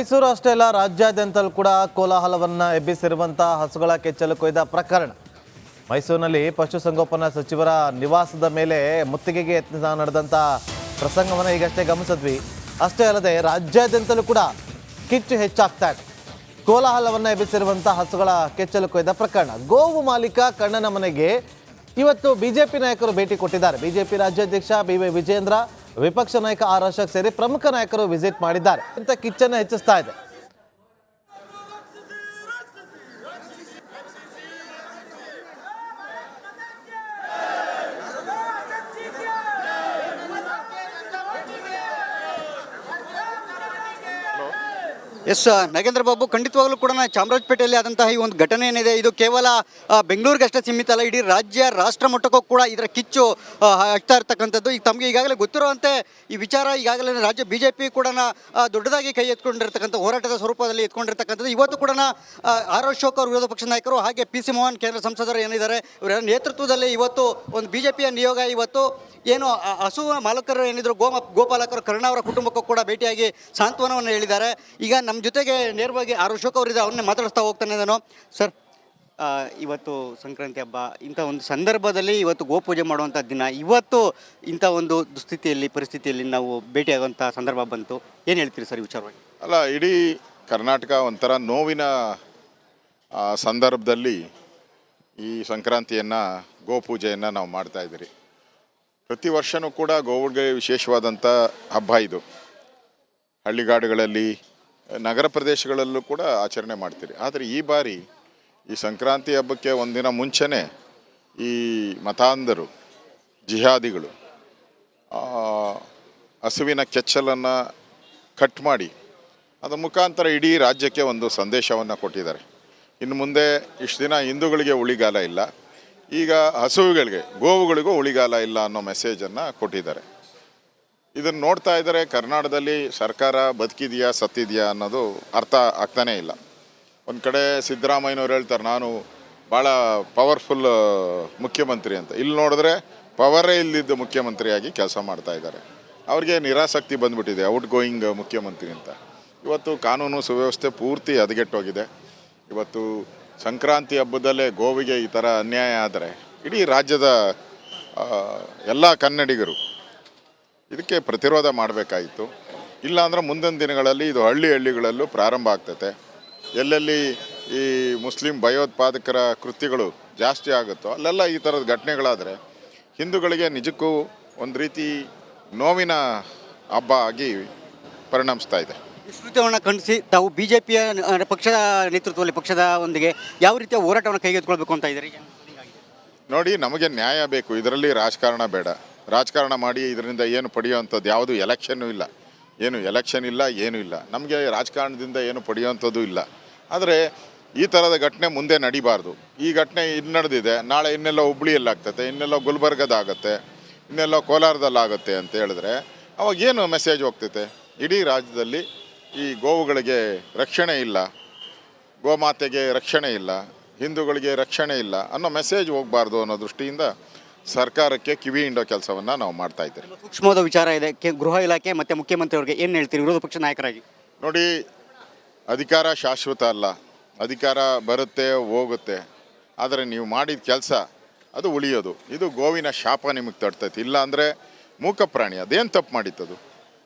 ಮೈಸೂರು ಅಷ್ಟೇ ಅಲ್ಲ, ರಾಜ್ಯಾದ್ಯಂತಲೂ ಕೂಡ ಕೋಲಾಹಲವನ್ನು ಎಬ್ಬಿಸಿರುವಂತಹ ಹಸುಗಳ ಕೆಚ್ಚಲು ಕೊಯ್ದ ಪ್ರಕರಣ. ಮೈಸೂರಿನಲ್ಲಿ ಪಶುಸಂಗೋಪನಾ ಸಚಿವರ ನಿವಾಸದ ಮೇಲೆ ಮುತ್ತಿಗೆಗೆ ಯತ್ನ ನಡೆದಂಥ ಪ್ರಸಂಗವನ್ನು ಈಗಷ್ಟೇ ಗಮನಿಸಿದ್ವಿ. ಅಷ್ಟೇ ಅಲ್ಲದೆ ರಾಜ್ಯಾದ್ಯಂತಲೂ ಕೂಡ ಕಿಚ್ಚು ಹೆಚ್ಚಾಗ್ತಾ ಇದೆ. ಕೋಲಾಹಲವನ್ನು ಎಬ್ಬಿಸಿರುವಂತಹ ಹಸುಗಳ ಕೆಚ್ಚಲು ಕೊಯ್ದ ಪ್ರಕರಣ. ಗೋವು ಮಾಲೀಕ ಕಣ್ಣನ ಮನೆಗೆ ಇವತ್ತು ಬಿಜೆಪಿ ನಾಯಕರು ಭೇಟಿ ಕೊಟ್ಟಿದ್ದಾರೆ. ಬಿಜೆಪಿ ರಾಜ್ಯಾಧ್ಯಕ್ಷ ಬಿ.ವೈ. ವಿಜೇಂದ್ರ, ವಿಪಕ್ಷ ನಾಯಕ ಆರ್ ಅಶೋಕ್ ಸೇರಿ ಪ್ರಮುಖ ನಾಯಕರು ವಿಸಿಟ್ ಮಾಡಿದ್ದಾರೆ. ಇಂಥ ಕಿಚ್ಚನ್ನು ಹೆಚ್ಚಿಸ್ತಾ ಇದೆ. ಎಸ್ ನಾಗೇಂದ್ರ ಬಾಬು, ಖಂಡಿತವಾಗಲೂ ಕೂಡ ಚಾಮರಾಜಪೇಟೆಯಲ್ಲಿ ಆದಂತಹ ಈ ಒಂದು ಘಟನೆ ಏನಿದೆ ಇದು ಕೇವಲ ಬೆಂಗಳೂರಿಗಷ್ಟೇ ಸೀಮಿತ ಅಲ್ಲ, ಇಡೀ ರಾಜ್ಯ ರಾಷ್ಟ್ರ ಮಟ್ಟಕ್ಕೂ ಕೂಡ ಇದರ ಕಿಚ್ಚು ಹಚ್ತಾ ಇರ್ತಕ್ಕಂಥದ್ದು. ಈಗ ತಮಗೆ ಈಗಾಗಲೇ ಗೊತ್ತಿರುವಂತೆ ಈ ವಿಚಾರ ಈಗಾಗಲೇ ರಾಜ್ಯ ಬಿಜೆಪಿ ಕೂಡ ದೊಡ್ಡದಾಗಿ ಕೈ ಎತ್ಕೊಂಡಿರ್ತಕ್ಕಂಥ ಹೋರಾಟದ ಸ್ವರೂಪದಲ್ಲಿ ಎತ್ಕೊಂಡಿರ್ತಕ್ಕಂಥದ್ದು. ಇವತ್ತು ಕೂಡ ಆರ್ ಅಶೋಕ್ ಅವರು ವಿರೋಧ ಪಕ್ಷ ನಾಯಕರು, ಹಾಗೆ ಪಿ ಸಿ ಮೋಹನ್ ಕೇಂದ್ರ ಸಂಸದರು ಏನಿದ್ದಾರೆ ಇವರ ನೇತೃತ್ವದಲ್ಲಿ ಇವತ್ತು ಒಂದು ಬಿಜೆಪಿಯ ನಿಯೋಗ ಇವತ್ತು ಏನು ಹಸು ಮಾಲಕರು ಏನಿದ್ರು ಗೋಪಾಲಕರು ಕರುಣ ಅವರ ಕುಟುಂಬಕ್ಕೂ ಕೂಡ ಭೇಟಿಯಾಗಿ ಸಾಂತ್ವನವನ್ನು ಹೇಳಿದ್ದಾರೆ. ಈಗ ನಮ್ಮ ಜೊತೆಗೆ ನೇರವಾಗಿ ಆರ್ ಅಶೋಕ್ ಅವರಿದೆ, ಅವನ್ನೇ ಮಾತಾಡಿಸ್ತಾ ಹೋಗ್ತಾನೆ ನಾನು. ಸರ್, ಇವತ್ತು ಸಂಕ್ರಾಂತಿ ಹಬ್ಬ, ಇಂಥ ಒಂದು ಸಂದರ್ಭದಲ್ಲಿ ಇವತ್ತು ಗೋಪೂಜೆ ಮಾಡುವಂಥ ದಿನ, ಇವತ್ತು ಇಂಥ ಒಂದು ಪರಿಸ್ಥಿತಿಯಲ್ಲಿ ನಾವು ಭೇಟಿಯಾಗುವಂಥ ಸಂದರ್ಭ ಬಂತು. ಏನು ಹೇಳ್ತೀರಿ ಸರ್ ಈ ವಿಚಾರವಾಗಿ? ಅಲ್ಲ, ಇಡೀ ಕರ್ನಾಟಕ ಒಂಥರ ನೋವಿನ ಸಂದರ್ಭದಲ್ಲಿ ಈ ಸಂಕ್ರಾಂತಿಯನ್ನು ಗೋಪೂಜೆಯನ್ನು ನಾವು ಮಾಡ್ತಾಯಿದ್ದೀರಿ. ಪ್ರತಿ ವರ್ಷವೂ ಕೂಡ ಗೋವುಗಳಿಗೆ ವಿಶೇಷವಾದಂಥ ಹಬ್ಬ ಇದು. ಹಳ್ಳಿಗಾಡುಗಳಲ್ಲಿ, ನಗರ ಪ್ರದೇಶಗಳಲ್ಲೂ ಕೂಡ ಆಚರಣೆ ಮಾಡ್ತೀರಿ. ಆದರೆ ಈ ಬಾರಿ ಈ ಸಂಕ್ರಾಂತಿ ಹಬ್ಬಕ್ಕೆ ಒಂದಿನ ಮುಂಚೆನೇ ಈ ಮತಾಂಧರು, ಜಿಹಾದಿಗಳು ಹಸುವಿನ ಕೆಚ್ಚಲನ್ನು ಕಟ್ ಮಾಡಿ ಅದರ ಮುಖಾಂತರ ಇಡೀ ರಾಜ್ಯಕ್ಕೆ ಒಂದು ಸಂದೇಶವನ್ನು ಕೊಟ್ಟಿದ್ದಾರೆ. ಇನ್ನು ಮುಂದೆ ಇಷ್ಟು ದಿನ ಹಿಂದೂಗಳಿಗೆ ಉಳಿಗಾಲ ಇಲ್ಲ, ಈಗ ಹಸುವುಗಳಿಗೆ, ಗೋವುಗಳಿಗೂ ಉಳಿಗಾಲ ಇಲ್ಲ ಅನ್ನೋ ಮೆಸೇಜನ್ನು ಕೊಟ್ಟಿದ್ದಾರೆ. ಇದನ್ನು ನೋಡ್ತಾ ಇದ್ದರೆ ಕರ್ನಾಟಕದಲ್ಲಿ ಸರ್ಕಾರ ಬದುಕಿದೆಯಾ ಸತ್ತಿದೆಯಾ ಅನ್ನೋದು ಅರ್ಥ ಆಗ್ತಾನೇ ಇಲ್ಲ. ಒಂದು ಕಡೆ ಸಿದ್ದರಾಮಯ್ಯನವ್ರು ಹೇಳ್ತಾರೆ ನಾನು ಭಾಳ ಪವರ್ಫುಲ್ ಮುಖ್ಯಮಂತ್ರಿ ಅಂತ, ಇಲ್ಲಿ ನೋಡಿದ್ರೆ ಪವರೇ ಇಲ್ಲದಿದ್ದ ಮುಖ್ಯಮಂತ್ರಿಯಾಗಿ ಕೆಲಸ ಮಾಡ್ತಾ ಇದ್ದಾರೆ. ಅವ್ರಿಗೆ ನಿರಾಸಕ್ತಿ ಬಂದ್ಬಿಟ್ಟಿದೆ ಔಟ್ ಗೋಯಿಂಗ್ ಮುಖ್ಯಮಂತ್ರಿ ಅಂತ. ಇವತ್ತು ಕಾನೂನು ಸುವ್ಯವಸ್ಥೆ ಪೂರ್ತಿ ಹದಗೆಟ್ಟೋಗಿದೆ. ಇವತ್ತು ಸಂಕ್ರಾಂತಿ ಹಬ್ಬದಲ್ಲೇ ಗೋವಿಗೆ ಈ ಥರ ಅನ್ಯಾಯ ಆದರೆ ಇಡೀ ರಾಜ್ಯದ ಎಲ್ಲ ಕನ್ನಡಿಗರು ಇದಕ್ಕೆ ಪ್ರತಿರೋಧ ಮಾಡಬೇಕಾಯಿತು. ಇಲ್ಲಾಂದರೆ ಮುಂದಿನ ದಿನಗಳಲ್ಲಿ ಇದು ಹಳ್ಳಿಗಳಲ್ಲೂ ಪ್ರಾರಂಭ ಆಗ್ತೈತೆ. ಎಲ್ಲೆಲ್ಲಿ ಈ ಮುಸ್ಲಿಂ ಭಯೋತ್ಪಾದಕರ ಕೃತ್ಯಗಳು ಜಾಸ್ತಿ ಆಗುತ್ತೋ ಅಲ್ಲೆಲ್ಲ ಈ ಥರದ ಘಟನೆಗಳಾದರೆ ಹಿಂದೂಗಳಿಗೆ ನಿಜಕ್ಕೂ ಒಂದು ರೀತಿ ನೋವಿನ ಹಬ್ಬ ಆಗಿ ಪರಿಣಮಿಸ್ತಾ ಇದೆ. ವಿಸ್ತೃತವನ್ನು ಖಂಡಿಸಿ ತಾವು ಬಿಜೆಪಿಯ ಪಕ್ಷದ ನೇತೃತ್ವದಲ್ಲಿ ಪಕ್ಷದ ಒಂದಿಗೆ ಯಾವ ರೀತಿಯ ಹೋರಾಟವನ್ನು ಕೈಗೆತ್ತಿಕೊಳ್ಬೇಕು ಅಂತ ಇದ್ದಾರೆ? ನೋಡಿ, ನಮಗೆ ನ್ಯಾಯ ಬೇಕು, ಇದರಲ್ಲಿ ರಾಜಕಾರಣ ಬೇಡ. ರಾಜಕಾರಣ ಮಾಡಿ ಇದರಿಂದ ಏನು ಪಡೆಯುವಂಥದ್ದು ಯಾವುದು ಎಲೆಕ್ಷನ್ನೂ ಇಲ್ಲ, ಏನು ಎಲೆಕ್ಷನ್ ಇಲ್ಲ, ಏನೂ ಇಲ್ಲ. ನಮಗೆ ರಾಜಕಾರಣದಿಂದ ಏನು ಪಡೆಯುವಂಥದ್ದು ಇಲ್ಲ. ಆದರೆ ಈ ಥರದ ಘಟನೆ ಮುಂದೆ ನಡಿಬಾರ್ದು. ಈ ಘಟನೆ ಇಲ್ಲಿ ನಡೆದಿದೆ, ನಾಳೆ ಇನ್ನೆಲ್ಲ ಹುಬ್ಳಿಯಲ್ಲಾಗ್ತದೆ, ಇನ್ನೆಲ್ಲ ಗುಲ್ಬರ್ಗದಾಗತ್ತೆ, ಇನ್ನೆಲ್ಲ ಕೋಲಾರದಲ್ಲಾಗುತ್ತೆ ಅಂತ ಹೇಳಿದ್ರೆ ಅವಾಗ ಏನು ಮೆಸೇಜ್ ಹೋಗ್ತೈತೆ? ಇಡೀ ರಾಜ್ಯದಲ್ಲಿ ಈ ಗೋವುಗಳಿಗೆ ರಕ್ಷಣೆ ಇಲ್ಲ, ಗೋಮಾತೆಗೆ ರಕ್ಷಣೆ ಇಲ್ಲ, ಹಿಂದೂಗಳಿಗೆ ರಕ್ಷಣೆ ಇಲ್ಲ ಅನ್ನೋ ಮೆಸೇಜ್ ಹೋಗಬಾರ್ದು ಅನ್ನೋ ದೃಷ್ಟಿಯಿಂದ ಸರ್ಕಾರಕ್ಕೆ ಕಿವಿ ಹಿಂಡೋ ಕೆಲಸವನ್ನು ನಾವು ಮಾಡ್ತಾ ಇದ್ದೀವಿ. ಸೂಕ್ಷ್ಮವಾದ ವಿಚಾರ ಇದೆ. ಗೃಹ ಇಲಾಖೆ ಮತ್ತು ಮುಖ್ಯಮಂತ್ರಿಯವರಿಗೆ ಏನು ಹೇಳ್ತೀರಿ ವಿರೋಧ ಪಕ್ಷ ನಾಯಕರಾಗಿ? ನೋಡಿ, ಅಧಿಕಾರ ಶಾಶ್ವತ ಅಲ್ಲ, ಅಧಿಕಾರ ಬರುತ್ತೆ ಹೋಗುತ್ತೆ, ಆದರೆ ನೀವು ಮಾಡಿದ ಕೆಲಸ ಅದು ಉಳಿಯೋದು. ಇದು ಗೋವಿನ ಶಾಪ ನಿಮಗೆ ತಡ್ತೈತಿ. ಇಲ್ಲ ಅಂದರೆ ಮೂಕ ಪ್ರಾಣಿ ಅದೇನು ತಪ್ಪು ಮಾಡಿತ್ತದು?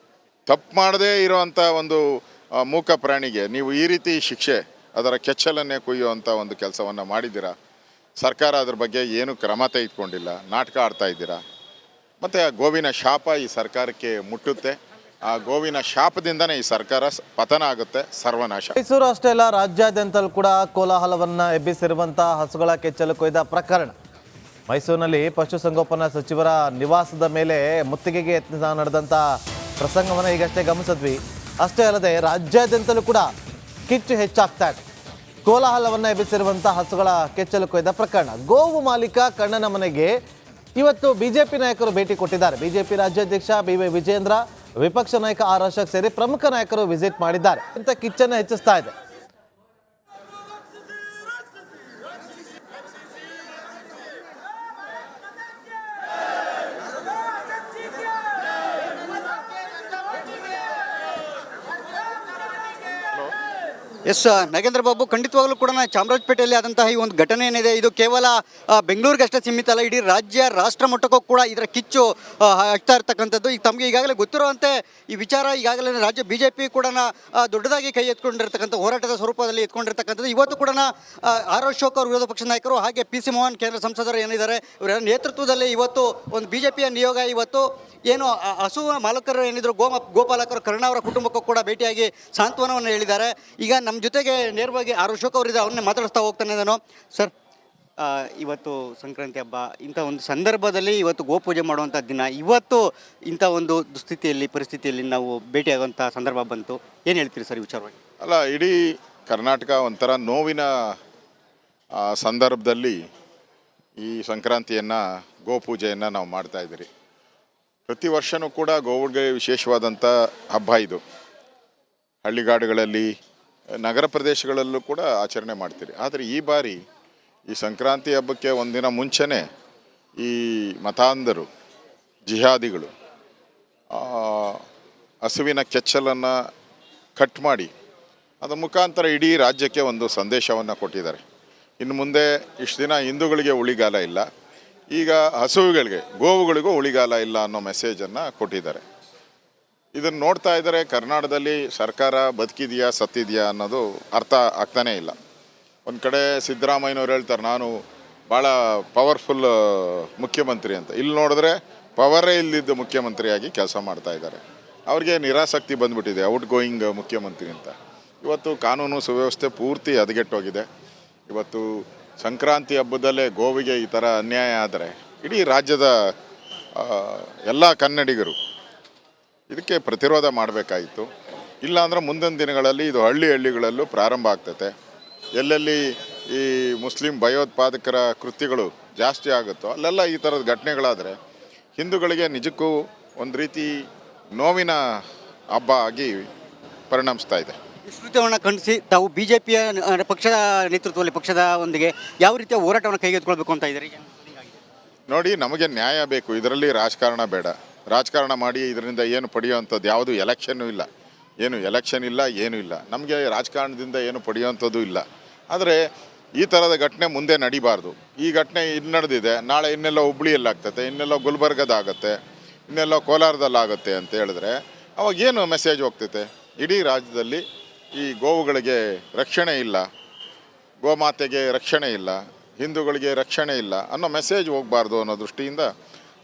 ತಪ್ಪು ಮಾಡದೇ ಇರೋವಂಥ ಒಂದು ಮೂಕ ಪ್ರಾಣಿಗೆ ನೀವು ಈ ರೀತಿ ಶಿಕ್ಷೆ, ಅದರ ಕೆಚ್ಚಲನ್ನೇ ಕೊಯ್ಯುವಂಥ ಒಂದು ಕೆಲಸವನ್ನು ಮಾಡಿದ್ದೀರಾ. ಸರ್ಕಾರ ಅದ್ರ ಬಗ್ಗೆ ಏನು ಕ್ರಮ ತೆಗೆದುಕೊಂಡಿಲ್ಲ, ನಾಟಕ ಆಡ್ತಾ ಇದ್ದೀರಾ. ಮತ್ತು ಗೋವಿನ ಶಾಪ ಈ ಸರ್ಕಾರಕ್ಕೆ ಮುಟ್ಟುತ್ತೆ. ಆ ಗೋವಿನ ಶಾಪದಿಂದನೇ ಈ ಸರ್ಕಾರ ಪತನ ಆಗುತ್ತೆ, ಸರ್ವನಾಶ. ಮೈಸೂರು ಅಷ್ಟೇ ಅಲ್ಲ, ರಾಜ್ಯಾದ್ಯಂತಲೂ ಕೂಡ ಕೋಲಾಹಲವನ್ನು ಎಬ್ಬಿಸಿರುವಂತಹ ಹಸುಗಳ ಕೆಚ್ಚಲು ಕೊಯ್ದ ಪ್ರಕರಣ. ಮೈಸೂರಿನಲ್ಲಿ ಪಶುಸಂಗೋಪನಾ ಸಚಿವರ ನಿವಾಸದ ಮೇಲೆ ಮುತ್ತಿಗೆಗೆ ಯತ್ನ ನಡೆದಂಥ ಪ್ರಸಂಗವನ್ನು ಈಗಷ್ಟೇ ಗಮನಿಸಿದ್ವಿ. ಅಷ್ಟೇ ಅಲ್ಲದೆ ರಾಜ್ಯಾದ್ಯಂತಲೂ ಕೂಡ ಕಿಚ್ಚು ಹೆಚ್ಚಾಗ್ತಾ ಇದೆ. ಕೋಲಾಹಲವನ್ನು ಎಬ್ಬಿಸಿರುವಂಥ ಹಸುಗಳ ಕೆಚ್ಚಲು ಕೊಯ್ದ ಪ್ರಕರಣ. ಗೋವು ಮಾಲೀಕ ಕಣ್ಣನ ಮನೆಗೆ ಇವತ್ತು ಬಿಜೆಪಿ ನಾಯಕರು ಭೇಟಿ ಕೊಟ್ಟಿದ್ದಾರೆ. ಬಿಜೆಪಿ ರಾಜ್ಯಾಧ್ಯಕ್ಷ ಬಿ.ವೈ. ವಿಜೇಂದ್ರ, ವಿಪಕ್ಷ ನಾಯಕ ಆರ್ ಅಶೋಕ್ ಸೇರಿ ಪ್ರಮುಖ ನಾಯಕರು ವಿಸಿಟ್ ಮಾಡಿದ್ದಾರೆ. ಇಂಥ ಕಿಚ್ಚನ್ನು ಹೆಚ್ಚಿಸ್ತಾ ಇದೆ. ಎಸ್ ನಾಗೇಂದ್ರ ಬಾಬು, ಖಂಡಿತವಾಗ್ಲೂ ಕೂಡ ಚಾಮರಾಜಪೇಟೆಯಲ್ಲಿ ಆದಂತಹ ಈ ಒಂದು ಘಟನೆ ಏನಿದೆ ಇದು ಕೇವಲ ಬೆಂಗಳೂರಿಗಷ್ಟೇ ಸೀಮಿತ ಅಲ್ಲ, ಇಡೀ ರಾಜ್ಯ ರಾಷ್ಟ್ರ ಮಟ್ಟಕ್ಕೂ ಕೂಡ ಇದರ ಕಿಚ್ಚು ಹಚ್ತಾ ಇರ್ತಕ್ಕಂಥದ್ದು. ಈಗ ತಮಗೆ ಈಗಾಗಲೇ ಗೊತ್ತಿರುವಂತೆ ಈ ವಿಚಾರ ಈಗಾಗಲೇ ರಾಜ್ಯ BJP ಕೂಡ ದೊಡ್ಡದಾಗಿ ಕೈ ಎತ್ಕೊಂಡಿರ್ತಕ್ಕಂಥ ಹೋರಾಟದ ಸ್ವರೂಪದಲ್ಲಿ ಎತ್ಕೊಂಡಿರ್ತಕ್ಕಂಥದ್ದು. ಇವತ್ತು ಕೂಡ ಆರ್ ಅಶೋಕ್ ಅವರು ವಿರೋಧ ಪಕ್ಷ ನಾಯಕರು, ಹಾಗೆ PC ಮೋಹನ್ ಕೇಂದ್ರ ಸಂಸದರು ಏನಿದ್ದಾರೆ ಇವರ ನೇತೃತ್ವದಲ್ಲಿ ಇವತ್ತು ಒಂದು BJPಯ ನಿಯೋಗ ಇವತ್ತು ಏನು ಹಸು ಮಾಲಕರು ಏನಿದ್ರು ಗೋಪಾಲಕರು ಕರುಣ ಅವರ ಕುಟುಂಬಕ್ಕೂ ಕೂಡ ಭೇಟಿಯಾಗಿ ಸಾಂತ್ವನವನ್ನು ಹೇಳಿದ್ದಾರೆ. ಈಗ ನಮ್ಮ ಜೊತೆಗೆ ನೇರವಾಗಿ ಆರ್ ಅಶೋಕ್ ಅವರಿದೆ, ಅವ್ರನ್ನೇ ಮಾತಾಡಿಸ್ತಾ ಹೋಗ್ತಾನೆ ನಾನು. ಸರ್, ಇವತ್ತು ಸಂಕ್ರಾಂತಿ ಹಬ್ಬ, ಇಂಥ ಒಂದು ಸಂದರ್ಭದಲ್ಲಿ ಇವತ್ತು ಗೋಪೂಜೆ ಮಾಡುವಂಥ ದಿನ, ಇವತ್ತು ಇಂಥ ಒಂದು ದುಸ್ಥಿತಿಯಲ್ಲಿ ಪರಿಸ್ಥಿತಿಯಲ್ಲಿ ನಾವು ಭೇಟಿಯಾಗುವಂಥ ಸಂದರ್ಭ ಬಂತು, ಏನು ಹೇಳ್ತೀರಿ ಸರ್ ಈ ವಿಚಾರವಾಗಿ? ಅಲ್ಲ, ಇಡೀ ಕರ್ನಾಟಕ ಒಂಥರ ನೋವಿನ ಸಂದರ್ಭದಲ್ಲಿ ಈ ಸಂಕ್ರಾಂತಿಯನ್ನು ಗೋಪೂಜೆಯನ್ನು ನಾವು ಮಾಡ್ತಾಯಿದ್ದೀರಿ. ಪ್ರತಿ ವರ್ಷವೂ ಕೂಡ ಗೋವುಗಳಿಗೆ ವಿಶೇಷವಾದಂಥ ಹಬ್ಬ ಇದು. ಹಳ್ಳಿಗಾಡುಗಳಲ್ಲಿ, ನಗರ ಪ್ರದೇಶಗಳಲ್ಲೂ ಕೂಡ ಆಚರಣೆ ಮಾಡ್ತೀರಿ. ಆದರೆ ಈ ಬಾರಿ ಈ ಸಂಕ್ರಾಂತಿ ಹಬ್ಬಕ್ಕೆ ಒಂದಿನ ಮುಂಚೆನೇ ಈ ಮತಾಂಧರು, ಜಿಹಾದಿಗಳು ಹಸುವಿನ ಕೆಚ್ಚಲನ್ನು ಕಟ್ ಮಾಡಿ ಅದರ ಮುಖಾಂತರ ಇಡೀ ರಾಜ್ಯಕ್ಕೆ ಒಂದು ಸಂದೇಶವನ್ನು ಕೊಟ್ಟಿದ್ದಾರೆ. ಇನ್ನು ಮುಂದೆ ಇಷ್ಟು ದಿನ ಹಿಂದೂಗಳಿಗೆ ಉಳಿಗಾಲ ಇಲ್ಲ, ಈಗ ಹಸುವುಗಳಿಗೆ, ಗೋವುಗಳಿಗೂ ಉಳಿಗಾಲ ಇಲ್ಲ ಅನ್ನೋ ಮೆಸೇಜನ್ನು ಕೊಟ್ಟಿದ್ದಾರೆ. ಇದನ್ನು ನೋಡ್ತಾ ಇದ್ದರೆ ಕರ್ನಾಟಕದಲ್ಲಿ ಸರ್ಕಾರ ಬದುಕಿದೆಯಾ ಸತ್ತಿದೆಯಾ ಅನ್ನೋದು ಅರ್ಥ ಆಗ್ತಾನೇ ಇಲ್ಲ. ಒಂದು ಕಡೆ ಸಿದ್ದರಾಮಯ್ಯನವ್ರು ಹೇಳ್ತಾರೆ ನಾನು ಭಾಳ ಪವರ್ಫುಲ್ ಮುಖ್ಯಮಂತ್ರಿ ಅಂತ, ಇಲ್ಲಿ ನೋಡಿದ್ರೆ ಪವರೇ ಇಲ್ಲದಿದ್ದ ಮುಖ್ಯಮಂತ್ರಿಯಾಗಿ ಕೆಲಸ ಮಾಡ್ತಾ ಇದ್ದಾರೆ. ಅವ್ರಿಗೆ ನಿರಾಸಕ್ತಿ ಬಂದ್ಬಿಟ್ಟಿದೆ ಔಟ್ ಗೋಯಿಂಗ್ ಮುಖ್ಯಮಂತ್ರಿ ಅಂತ. ಇವತ್ತು ಕಾನೂನು ಸುವ್ಯವಸ್ಥೆ ಪೂರ್ತಿ ಹದಗೆಟ್ಟೋಗಿದೆ. ಇವತ್ತು ಸಂಕ್ರಾಂತಿ ಹಬ್ಬದಲ್ಲೇ ಗೋವಿಗೆ ಈ ಥರ ಅನ್ಯಾಯ ಆದರೆ ಇಡೀ ರಾಜ್ಯದ ಎಲ್ಲ ಕನ್ನಡಿಗರು ಇದಕ್ಕೆ ಪ್ರತಿರೋಧ ಮಾಡಬೇಕಾಗಿತ್ತು. ಇಲ್ಲಾಂದ್ರೆ ಮುಂದಿನ ದಿನಗಳಲ್ಲಿ ಇದು ಹಳ್ಳಿಗಳಲ್ಲೂ ಪ್ರಾರಂಭ ಆಗ್ತೈತೆ. ಎಲ್ಲೆಲ್ಲಿ ಈ ಮುಸ್ಲಿಂ ಭಯೋತ್ಪಾದಕರ ಕೃತ್ಯಗಳು ಜಾಸ್ತಿ ಆಗುತ್ತೋ ಅಲ್ಲೆಲ್ಲ ಈ ಥರದ ಘಟನೆಗಳಾದರೆ ಹಿಂದೂಗಳಿಗೆ ನಿಜಕ್ಕೂ ಒಂದು ರೀತಿ ನೋವಿನ ಹಬ್ಬ ಆಗಿ ಪರಿಣಮಿಸ್ತಾ ಇದೆ. ವಿಸ್ತೃತವನ್ನು ಖಂಡಿಸಿ ತಾವು BJPಯ ಪಕ್ಷದ ನೇತೃತ್ವದಲ್ಲಿ ಪಕ್ಷದ ಒಂದಿಗೆ ಯಾವ ರೀತಿಯ ಹೋರಾಟವನ್ನು ಕೈಗೆತ್ತಿಕೊಳ್ಬೇಕು ಅಂತ ಇದ್ದೀರಿ? ನೋಡಿ, ನಮಗೆ ನ್ಯಾಯ ಬೇಕು, ಇದರಲ್ಲಿ ರಾಜಕಾರಣ ಬೇಡ. ರಾಜಕಾರಣ ಮಾಡಿ ಇದರಿಂದ ಏನು ಪಡೆಯುವಂಥದ್ದು ಯಾವುದು ಎಲೆಕ್ಷನ್ನು ಇಲ್ಲ, ಏನು ಎಲೆಕ್ಷನ್ ಇಲ್ಲ, ಏನೂ ಇಲ್ಲ. ನಮಗೆ ರಾಜಕಾರಣದಿಂದ ಏನು ಪಡೆಯುವಂಥದ್ದು ಇಲ್ಲ. ಆದರೆ ಈ ಥರದ ಘಟನೆ ಮುಂದೆ ನಡಿಬಾರ್ದು. ಈ ಘಟನೆ ಇಲ್ಲಿ ನಡೆದಿದೆ, ನಾಳೆ ಇನ್ನೆಲ್ಲ ಹುಬ್ಳಿಯಲ್ಲಾಗ್ತದೆ, ಇನ್ನೆಲ್ಲ ಗುಲ್ಬರ್ಗದಾಗತ್ತೆ, ಇನ್ನೆಲ್ಲ ಕೋಲಾರದಲ್ಲಾಗುತ್ತೆ ಅಂತ ಹೇಳಿದ್ರೆ ಅವಾಗ ಏನು ಮೆಸೇಜ್ ಹೋಗ್ತೈತೆ? ಇಡೀ ರಾಜ್ಯದಲ್ಲಿ ಈ ಗೋವುಗಳಿಗೆ ರಕ್ಷಣೆ ಇಲ್ಲ, ಗೋಮಾತೆಗೆ ರಕ್ಷಣೆ ಇಲ್ಲ, ಹಿಂದೂಗಳಿಗೆ ರಕ್ಷಣೆ ಇಲ್ಲ ಅನ್ನೋ ಮೆಸೇಜ್ ಹೋಗಬಾರ್ದು ಅನ್ನೋ ದೃಷ್ಟಿಯಿಂದ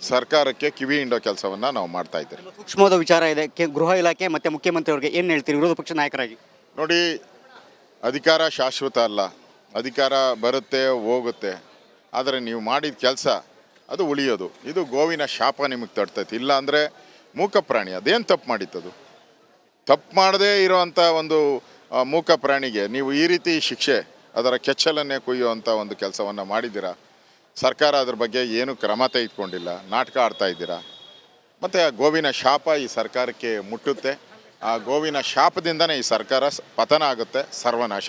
ಸರ್ಕಾರಕ್ಕೆ ಕಿವಿ ಹಿಂಡೋ ಕೆಲಸವನ್ನು ನಾವು ಮಾಡ್ತಾ ಇದ್ದೀವಿ. ಸೂಕ್ಷ್ಮವಾದ ವಿಚಾರ ಇದೆ. ಗೃಹ ಇಲಾಖೆ ಮತ್ತು ಮುಖ್ಯಮಂತ್ರಿಯವರಿಗೆ ಏನು ಹೇಳ್ತೀರಿ ವಿರೋಧ ಪಕ್ಷ ನಾಯಕರಾಗಿ? ನೋಡಿ, ಅಧಿಕಾರ ಶಾಶ್ವತ ಅಲ್ಲ, ಅಧಿಕಾರ ಬರುತ್ತೆ ಹೋಗುತ್ತೆ, ಆದರೆ ನೀವು ಮಾಡಿದ ಕೆಲಸ ಅದು ಉಳಿಯೋದು. ಇದು ಗೋವಿನ ಶಾಪ ನಿಮಗೆ ತಡ್ತೈತಿ. ಇಲ್ಲ ಅಂದರೆ ಮೂಕ ಪ್ರಾಣಿ ಅದೇನು ತಪ್ಪು ಮಾಡಿತ್ತದು? ತಪ್ಪು ಮಾಡದೇ ಇರೋವಂಥ ಒಂದು ಮೂಕ ಪ್ರಾಣಿಗೆ ನೀವು ಈ ರೀತಿ ಶಿಕ್ಷೆ, ಅದರ ಕೆಚ್ಚಲನ್ನೇ ಕೊಯ್ಯುವಂಥ ಒಂದು ಕೆಲಸವನ್ನು ಮಾಡಿದ್ದೀರಾ. ಸರ್ಕಾರ ಅದ್ರ ಬಗ್ಗೆ ಏನು ಕ್ರಮ ತೆಗೆದುಕೊಂಡಿಲ್ಲ, ನಾಟಕ ಆಡ್ತಾ ಇದ್ದೀರಾ. ಮತ್ತು ಆ ಗೋವಿನ ಶಾಪ ಈ ಸರ್ಕಾರಕ್ಕೆ ಮುಟ್ಟುತ್ತೆ. ಆ ಗೋವಿನ ಶಾಪದಿಂದನೇ ಈ ಸರ್ಕಾರ ಪತನ ಆಗುತ್ತೆ, ಸರ್ವನಾಶ.